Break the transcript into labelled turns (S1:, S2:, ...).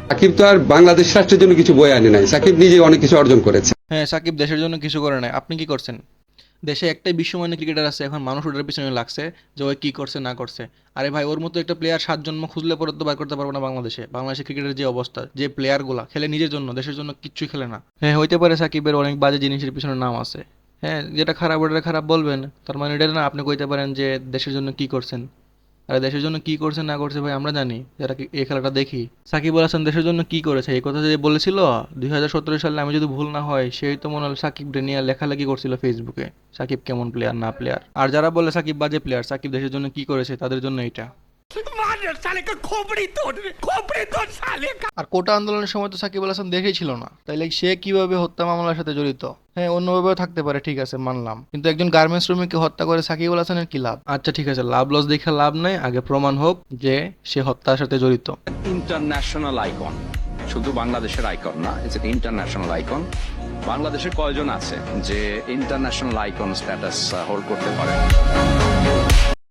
S1: সাকিব তো আর বাংলাদেশ রাষ্ট্রের জন্য কিছু বয়ে আনে নাই, সাকিব নিজে অনেক কিছু অর্জন করেছে।
S2: হ্যাঁ, সাকিব দেশের জন্য কিছু করে নাই। আপনি কি করছেন? দেশে একটাই বিশ্বমানের ক্রিকেটার আছে, এখন মানুষ ওটার পিছনে লাগছে যে ওই কি করছে না করছে। আরে ভাই, ওর মতো একটা প্লেয়ার 7 জন্ম খুঁজলে পরে তো বার করতে পারবো না বাংলাদেশে ক্রিকেটের যে অবস্থা, যে প্লেয়ারগুলা খেলে নিজের জন্য, দেশের জন্য কিচ্ছুই খেলে না। হ্যাঁ, হইতে পারে সাকিবের অনেক বাজে জিনিসের পিছনে নাম আছে। হ্যাঁ, যেটা খারাপ ওটা খারাপ বলবেন, তার মানে এটা না আপনি কইতে পারেন যে দেশের জন্য কি করছেন। আরে দেশের জন্য কি করছে না করছে ভাই আমরা জানি, যারা এই খেলাটা দেখি। সাকিব আল হাসান দেশের জন্য কি করেছে এই কথা যে বলেছিল 2017 সালে, আমি যদি ভুল না হয়, সেই তো মনে হয় সাকিব নিয়ে লেখালেখি করছিল ফেসবুকে, সাকিব কেমন প্লেয়ার না প্লেয়ার। আর যারা বলে সাকিব বাজে প্লেয়ার, সাকিব দেশের জন্য কি করেছে তাদের জন্য এটা। আর কোটা আন্দোলনের সময় তো সাকিব আল হাসান দেশেই ছিল না, তাইলে সে কিভাবে হত্যা মামলার সাথে জড়িত? হ্যাঁ, অন্যভাবেও থাকতে পারে, ঠিক আছে মানলাম, কিন্তু একজন গার্মেন্টস শ্রমিককে হত্যা করে সাকিব আল হাসানের কি লাভ? আচ্ছা ঠিক আছে, লাভ লস দেখে লাভ নাই, আগে প্রমাণ হোক যে সে হত্যার সাথে জড়িত।
S3: ইন্টারন্যাশনাল আইকন, শুধু বাংলাদেশের আইকন না, ইটস এন ইন্টারন্যাশনাল আইকন। বাংলাদেশের কয়জন আছে যে ইন্টারন্যাশনাল আইকন স্ট্যাটাস হোল্ড করতে পারে?